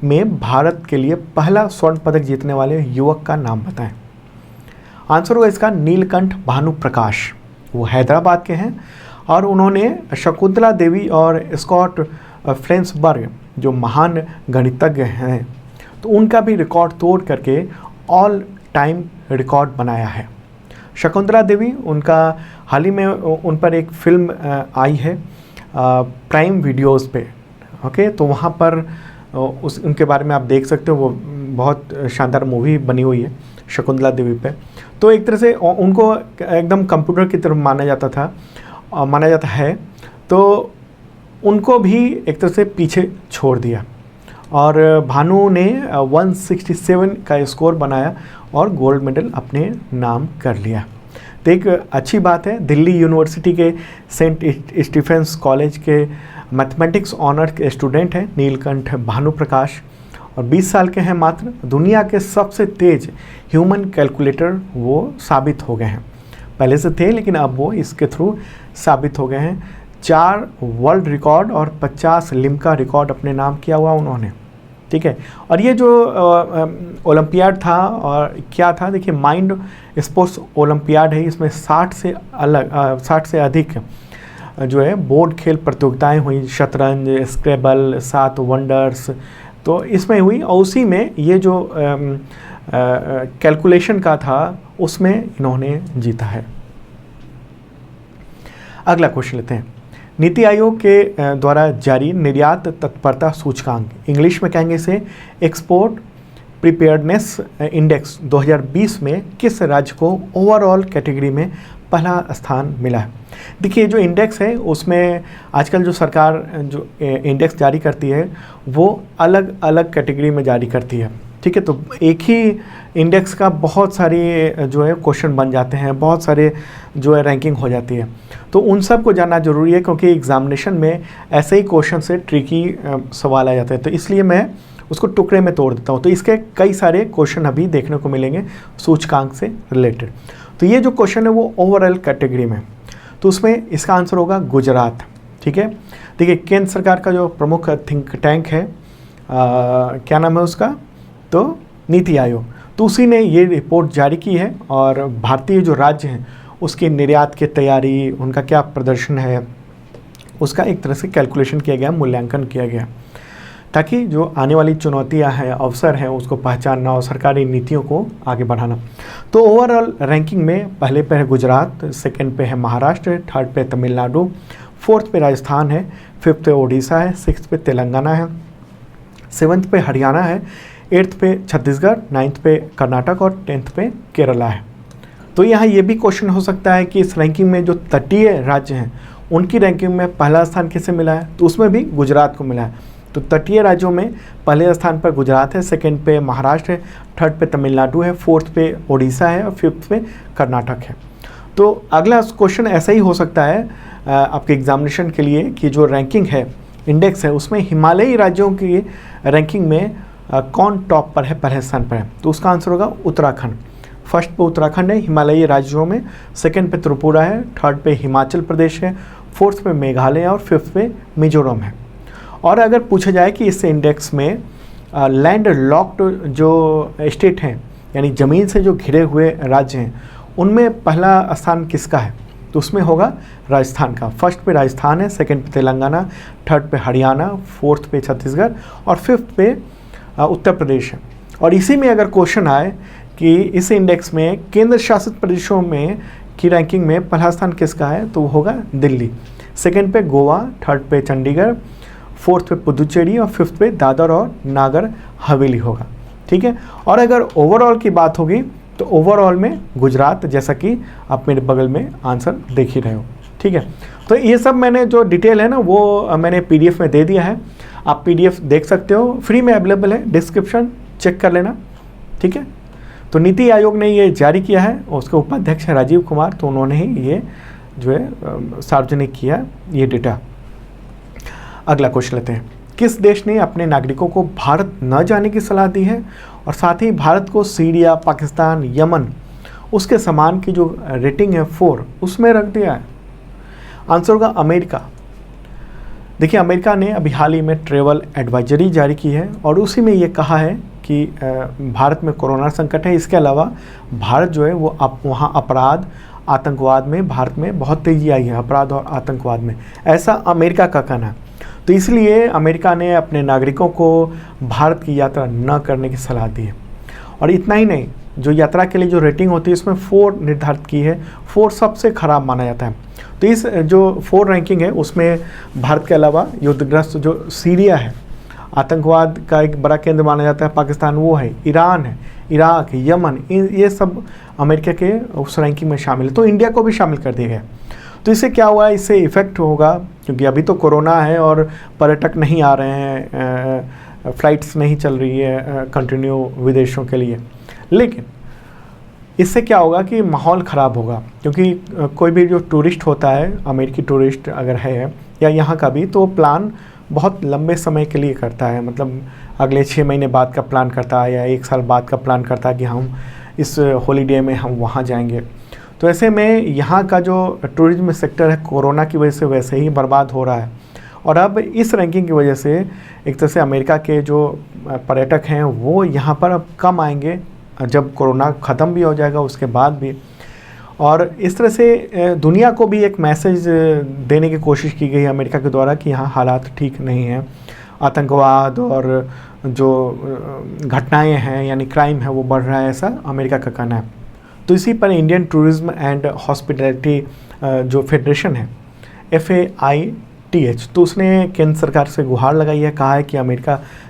में भारत के लिए पहला स्वर्ण पदक जीतने वाले युवक का नाम बताएं। आंसर होगा इसका नीलकंठ भानुप्रकाश। वो हैदराबाद के हैं और उन्होंने शकुंतला देवी और स्कॉट फ्लेंसबर्ग जो महान गणितज्ञ हैं, तो उनका भी रिकॉर्ड तोड़ करके ऑल टाइम रिकॉर्ड बनाया है। शकुंतला देवी, उनका हाल ही में उन पर एक फिल्म आई है प्राइम वीडियोस पे, ओके। तो वहाँ पर उनके बारे में आप देख सकते हो, वो बहुत शानदार मूवी बनी हुई है शकुंतला देवी पे। तो एक तरह से उनको एकदम कंप्यूटर की तरफ माना जाता है। तो उनको भी एक तरह से पीछे छोड़ दिया और भानु ने 167 का स्कोर बनाया और गोल्ड मेडल अपने नाम कर लिया। तो एक अच्छी बात है, दिल्ली यूनिवर्सिटी के सेंट स्टीफेंस कॉलेज के मैथमेटिक्स ऑनर के स्टूडेंट हैं नीलकंठ भानुप्रकाश, और 20 साल के हैं मात्र। दुनिया के सबसे तेज ह्यूमन कैलकुलेटर वो साबित हो गए हैं। पहले से थे लेकिन अब वो इसके थ्रू साबित हो गए हैं। 4 वर्ल्ड रिकॉर्ड और 50 लिम्का रिकॉर्ड अपने नाम किया हुआ उन्होंने, ठीक है। और ये जो ओलंपियाड था और क्या था, देखिए माइंड स्पोर्ट्स ओलंपियाड है। इसमें 60 से अधिक जो है बोर्ड खेल प्रतियोगिताएं हुई, शतरंज, स्क्रैबल, 7 वंडर्स, तो इसमें हुई। और उसी में ये जो कैलकुलेशन का था उसमें इन्होंने जीता है। अगला क्वेश्चन लेते हैं। नीति आयोग के द्वारा जारी निर्यात तत्परता सूचकांक, इंग्लिश में कहेंगे इसे एक्सपोर्ट प्रिपेयर्डनेस इंडेक्स 2020 में किस राज्य को ओवरऑल कैटेगरी में पहला स्थान मिला है। देखिए जो इंडेक्स है उसमें आजकल जो सरकार जो इंडेक्स जारी करती है वो अलग अलग कैटेगरी में जारी करती है, ठीक है। तो एक ही इंडेक्स का बहुत सारी जो है क्वेश्चन बन जाते हैं, बहुत सारे जो है रैंकिंग हो जाती है। तो उन सब को जानना ज़रूरी है क्योंकि एग्जामिनेशन में ऐसे ही क्वेश्चन से ट्रिकी सवाल आ जाते हैं। तो इसलिए मैं उसको टुकड़े में तोड़ देता हूँ। तो इसके कई सारे क्वेश्चन अभी देखने को मिलेंगे सूचकांक से रिलेटेड। तो ये जो क्वेश्चन है वो ओवरऑल कैटेगरी में, तो उसमें इसका आंसर होगा गुजरात, ठीक है। देखिए केंद्र सरकार का जो प्रमुख थिंक टैंक है क्या नाम है उसका, तो नीति आयोग, तो उसी ने ये रिपोर्ट जारी की है। और भारतीय जो राज्य हैं उसकी निर्यात की तैयारी, उनका क्या प्रदर्शन है, उसका एक तरह से कैलकुलेशन किया गया, मूल्यांकन किया गया, ताकि जो आने वाली चुनौतियां हैं, अवसर हैं, उसको पहचानना और सरकारी नीतियों को आगे बढ़ाना। तो ओवरऑल रैंकिंग में पहले पे है गुजरात, सेकंड पे है महाराष्ट्र, थर्ड पे तमिलनाडु, फोर्थ पे राजस्थान है, फिफ्थ पे ओडिशा है, सिक्स्थ पे तेलंगाना है, सेवन्थ पे हरियाणा है, एट्थ पे छत्तीसगढ़, नाइन्थ पे कर्नाटक और 10th पे केरला है। तो यहाँ ये भी क्वेश्चन हो सकता है कि इस रैंकिंग में जो तटीय राज्य हैं उनकी रैंकिंग में पहला स्थान किसे मिला है, तो उसमें भी गुजरात को मिला है। तो तटीय राज्यों में पहले स्थान पर गुजरात है, सेकंड पे महाराष्ट्र है, थर्ड पे तमिलनाडु है, फोर्थ पे ओडिशा है और फिफ्थ पे कर्नाटक है। तो अगला क्वेश्चन ऐसा ही हो सकता है आपके एग्जामिनेशन के लिए कि जो रैंकिंग है, इंडेक्स है, उसमें हिमालयी राज्यों की रैंकिंग में कौन टॉप पर है, पहले स्थान पर है। तो उसका आंसर होगा उत्तराखंड। फर्स्ट पे उत्तराखंड है हिमालयी राज्यों में, सेकंड पे त्रिपुरा है, थर्ड पे हिमाचल प्रदेश है, फोर्थ पे मेघालय और फिफ्थ पे मिजोरम है। और अगर पूछा जाए कि इस इंडेक्स में लैंड लॉक्ड जो स्टेट हैं, यानी ज़मीन से जो घिरे हुए राज्य हैं, उनमें पहला स्थान किसका है, तो उसमें होगा राजस्थान का। फर्स्ट पे राजस्थान है, सेकंड पे तेलंगाना, थर्ड पे हरियाणा, फोर्थ पे छत्तीसगढ़ और फिफ्थ पे उत्तर प्रदेश है। और इसी में अगर क्वेश्चन आए कि इस इंडेक्स में केंद्र शासित प्रदेशों में की रैंकिंग में पहला स्थान किसका है, तो वो होगा दिल्ली, सेकंड पे गोवा, थर्ड पे चंडीगढ़, फोर्थ पे पुदुचेरी और फिफ्थ पे दादर और नागर हवेली होगा, ठीक है। और अगर ओवरऑल की बात होगी तो ओवरऑल में गुजरात, जैसा कि आप मेरे बगल में आंसर देख ही रहे हो, ठीक है। तो ये सब मैंने जो डिटेल है ना वो मैंने PDF में दे दिया है, आप PDF देख सकते हो, फ्री में अवेलेबल है, डिस्क्रिप्शन चेक कर लेना, ठीक है। तो नीति आयोग ने ये जारी किया है, उसके उपाध्यक्ष हैं राजीव कुमार, तो उन्होंने ही ये जो है सार्वजनिक किया ये डेटा। अगला क्वेश्चन लेते हैं। किस देश ने अपने नागरिकों को भारत न जाने की सलाह दी है और साथ ही भारत को सीरिया, पाकिस्तान, यमन उसके समान की जो रेटिंग है 4 उसमें रख दिया है। आंसर होगा अमेरिका। देखिए अमेरिका ने अभी हाल ही में ट्रैवल एडवाइजरी जारी की है और उसी में ये कहा है कि भारत में कोरोना संकट है, इसके अलावा भारत जो है वो वहाँ अपराध, आतंकवाद में भारत में बहुत तेज़ी आई है, अपराध और आतंकवाद में, ऐसा अमेरिका का कहना है। तो इसलिए अमेरिका ने अपने नागरिकों को भारत की यात्रा न करने की सलाह दी है। और इतना ही नहीं, जो यात्रा के लिए जो रेटिंग होती है उसमें 4 निर्धारित की है, 4 सबसे खराब माना जाता है। तो इस जो 4 रैंकिंग है उसमें भारत के अलावा युद्धग्रस्त जो सीरिया है, आतंकवाद का एक बड़ा केंद्र माना जाता है, पाकिस्तान वो है, ईरान है, इराक, यमन, ये सब अमेरिका के उस रैंकिंग में शामिल है। तो इंडिया को भी शामिल कर दिया गया। तो इससे क्या हुआ, इससे इफ़ेक्ट होगा क्योंकि अभी तो कोरोना है और पर्यटक नहीं आ रहे हैं, फ़्लाइट्स नहीं चल रही है कंटिन्यू विदेशों के लिए। लेकिन इससे क्या होगा कि माहौल ख़राब होगा, क्योंकि कोई भी जो टूरिस्ट होता है, अमेरिकी टूरिस्ट अगर है या यहाँ का भी, तो प्लान बहुत लंबे समय के लिए करता है, मतलब अगले 6 महीने बाद का प्लान करता है या 1 साल बाद का प्लान करता है कि हम इस हॉलीडे में हम वहाँ जाएंगे। तो ऐसे में यहाँ का जो टूरिज्म सेक्टर है कोरोना की वजह से वैसे ही बर्बाद हो रहा है। और अब इस रैंकिंग की वजह से एक तरह से अमेरिका के जो पर्यटक हैं वो यहाँ पर अब कम आएंगे, जब कोरोना ख़त्म भी हो जाएगा उसके बाद भी। और इस तरह से दुनिया को भी एक मैसेज देने की कोशिश की गई है अमेरिका के द्वारा कि यहाँ हालात ठीक नहीं हैं, आतंकवाद और जो घटनाएं हैं यानी क्राइम है वो बढ़ रहा है, ऐसा अमेरिका का कहना है। तो इसी पर इंडियन टूरिज्म एंड हॉस्पिटैलिटी जो फेडरेशन है FAITH, तो उसने केंद्र सरकार से गुहार लगाई है, कहा है कि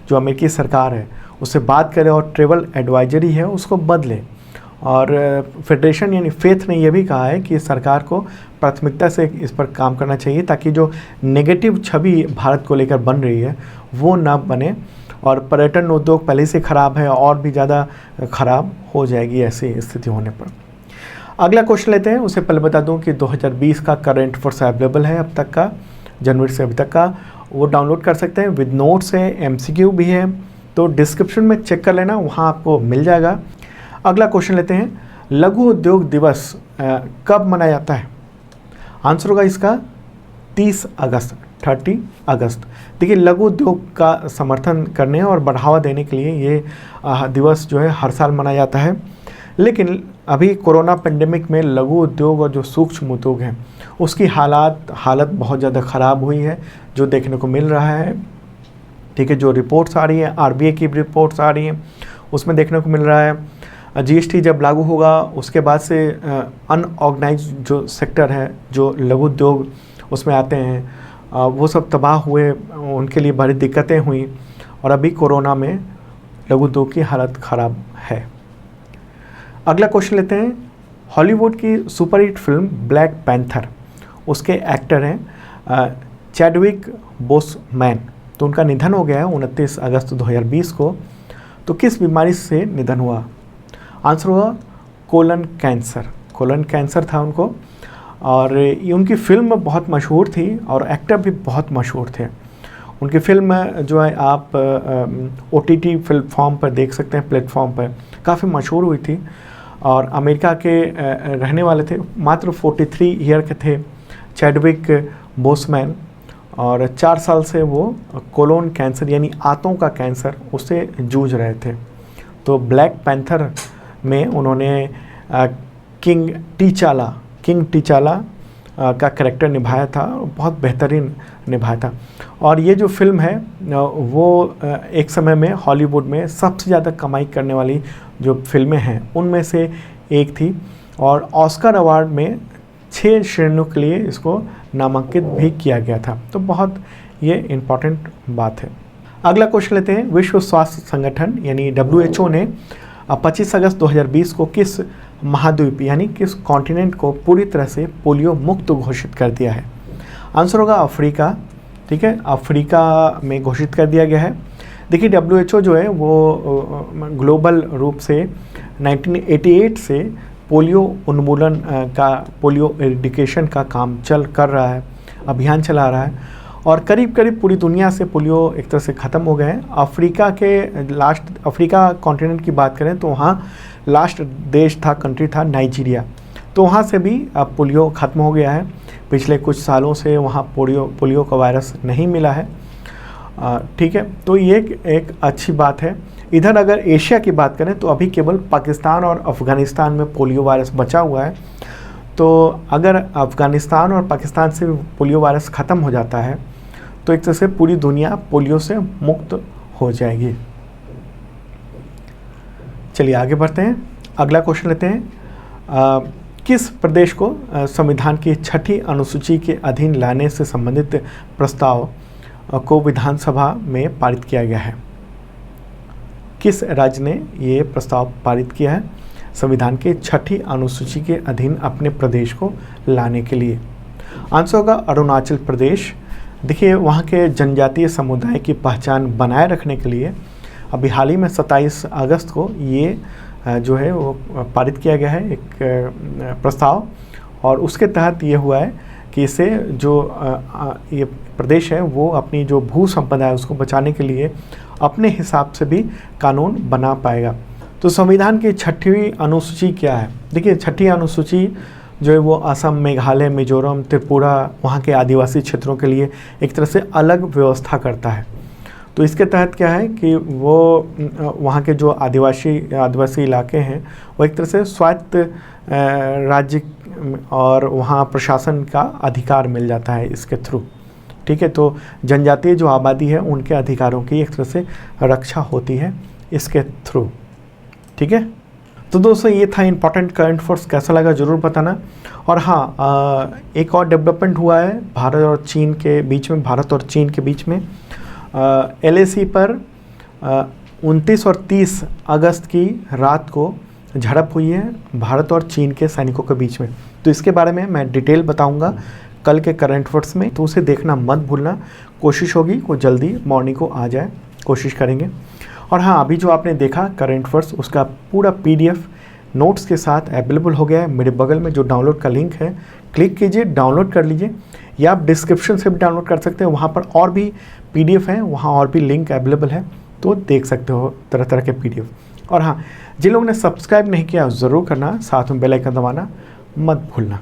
अमेरिकी सरकार है उससे बात करे और ट्रेवल एडवाइजरी है उसको बदले। और फेडरेशन यानी फेथ ने यह भी कहा है कि सरकार को प्राथमिकता से इस पर काम करना चाहिए ताकि जो नेगेटिव छवि भारत को लेकर बन रही है वो ना बने, और पर्यटन उद्योग पहले से ख़राब है और भी ज़्यादा ख़राब हो जाएगी ऐसी स्थिति होने पर। अगला क्वेश्चन लेते हैं। उससे पहले बता दूं कि 2020 का करंट फोर्स अवेलेबल है अब तक का, जनवरी से अभी तक का, वो डाउनलोड कर सकते हैं, विद नोट्स है, MCQ भी है, तो डिस्क्रिप्शन में चेक कर लेना, वहाँ आपको मिल जाएगा। अगला क्वेश्चन लेते हैं, लघु उद्योग दिवस कब मनाया जाता है? आंसर होगा इसका 30 अगस्त। देखिए, लघु उद्योग का समर्थन करने और बढ़ावा देने के लिए ये दिवस जो है हर साल मनाया जाता है। लेकिन अभी कोरोना पेंडेमिक में लघु उद्योग और जो सूक्ष्म उद्योग हैं उसकी हालत बहुत ज़्यादा ख़राब हुई है, जो देखने को मिल रहा है। ठीक है, जो रिपोर्ट्स आ रही है, RBI की रिपोर्ट्स आ रही हैं, उसमें देखने को मिल रहा है GST जब लागू होगा उसके बाद से अनऑर्गेनाइज जो सेक्टर है, जो लघु उद्योग उसमें आते हैं, वो सब तबाह हुए, उनके लिए बड़ी दिक्कतें हुई, और अभी कोरोना में लघु उद्योग की हालत ख़राब है। अगला क्वेश्चन लेते हैं, हॉलीवुड की सुपरहिट फिल्म ब्लैक पैंथर, उसके एक्टर हैं चैडविक बोसमैन, तो उनका निधन हो गया है 29 अगस्त 2020 को। तो किस बीमारी से निधन हुआ? आंसर हुआ कोलन कैंसर था उनको। और ये उनकी फिल्म बहुत मशहूर थी और एक्टर भी बहुत मशहूर थे। उनकी फिल्म जो है आप OTT प्लेटफॉर्म पर देख सकते हैं, प्लेटफॉर्म पर काफ़ी मशहूर हुई थी। और अमेरिका के रहने वाले थे, मात्र 43 ईयर के थे चैडविक बोसमैन, और 4 साल से वो कोलोन कैंसर यानी आंतों का कैंसर उससे जूझ रहे थे। तो ब्लैक पैंथर में उन्होंने किंग टीचाला का कैरेक्टर निभाया था, बहुत बेहतरीन निभाया था। और ये जो फिल्म है वो एक समय में हॉलीवुड में सबसे ज़्यादा कमाई करने वाली जो फिल्में हैं उनमें से एक थी, और ऑस्कर अवार्ड में 6 श्रेणियों के लिए इसको नामांकित भी किया गया था। तो बहुत ये इम्पॉर्टेंट बात है। अगला क्वेश्चन लेते हैं, विश्व स्वास्थ्य संगठन यानी WHO ने 25 अगस्त 2020 को किस महाद्वीप यानी किस कॉन्टिनेंट को पूरी तरह से पोलियो मुक्त घोषित कर दिया है? आंसर होगा अफ्रीका। ठीक है, अफ्रीका में घोषित कर दिया गया है। देखिए, WHO जो है वो ग्लोबल रूप से 1988 से पोलियो उन्मूलन का, पोलियो एरिडिकेशन का काम कर रहा है, अभियान चला रहा है, और करीब पूरी दुनिया से पोलियो एक तरह से ख़त्म हो गए हैं। अफ्रीका कॉन्टिनेंट की बात करें तो वहाँ लास्ट कंट्री था नाइजीरिया, तो वहाँ से भी अब पोलियो ख़त्म हो गया है। पिछले कुछ सालों से वहाँ पोलियो का वायरस नहीं मिला है। ठीक है, तो ये एक अच्छी बात है। इधर अगर एशिया की बात करें तो अभी केवल पाकिस्तान और अफ़गानिस्तान में पोलियो वायरस बचा हुआ है। तो अगर अफ़गानिस्तान और पाकिस्तान से पोलियो वायरस ख़त्म हो जाता है तो एक तरह से पूरी दुनिया पोलियो से मुक्त हो जाएगी। चलिए आगे बढ़ते हैं। अगला क्वेश्चन लेते हैं, किस प्रदेश को संविधान की 6ठी अनुसूची के अधीन लाने से संबंधित प्रस्ताव को विधानसभा में पारित किया गया है? किस राज्य ने ये प्रस्ताव पारित किया है संविधान के 6ठी अनुसूची के अधीन अपने प्रदेश को लाने के लिए? आंसर होगा अरुणाचल प्रदेश। देखिए, वहाँ के जनजातीय समुदाय की पहचान बनाए रखने के लिए अभी हाल ही में 27 अगस्त को ये जो है वो पारित किया गया है, एक प्रस्ताव, और उसके तहत ये हुआ है कि इससे जो ये प्रदेश है वो अपनी जो भू संपदा है उसको बचाने के लिए अपने हिसाब से भी कानून बना पाएगा। तो संविधान की 6वीं अनुसूची क्या है? देखिए 6ठी अनुसूची जो है वो असम, मेघालय, मिजोरम, त्रिपुरा, वहाँ के आदिवासी क्षेत्रों के लिए एक तरह से अलग व्यवस्था करता है। तो इसके तहत क्या है कि वो वहाँ के जो आदिवासी इलाके हैं वो एक तरह से स्वायत्त राज्य और वहाँ प्रशासन का अधिकार मिल जाता है इसके थ्रू। ठीक है, तो जनजातीय जो आबादी है उनके अधिकारों की एक तरह से रक्षा होती है इसके थ्रू। ठीक है, तो दोस्तों ये था इम्पॉर्टेंट करंट अफेयर्स। कैसा लगा ज़रूर बताना। और हाँ, एक और डेवलपमेंट हुआ है भारत और चीन के बीच में। LAC पर 29 और 30 अगस्त की रात को झड़प हुई है भारत और चीन के सैनिकों के बीच में। तो इसके बारे में मैं डिटेल बताऊंगा कल के करंट अफेयर्स में, तो उसे देखना मत भूलना। कोशिश होगी वो जल्दी मॉर्निंग को आ जाए, कोशिश करेंगे। और हाँ, अभी जो आपने देखा करंट अफेयर्स उसका पूरा PDF नोट्स के साथ अवेलेबल हो गया है। मेरे बगल में जो डाउनलोड का लिंक है क्लिक कीजिए, डाउनलोड कर लीजिए, या आप डिस्क्रिप्शन से भी डाउनलोड कर सकते हैं। वहाँ पर और भी PDF हैं, वहाँ और भी लिंक अवेलेबल है, तो देख सकते हो तरह तरह के PDF। और हाँ, जिन लोगों ने सब्सक्राइब नहीं किया ज़रूर करना, साथ में बेल आइकन दबाना मत भूलना।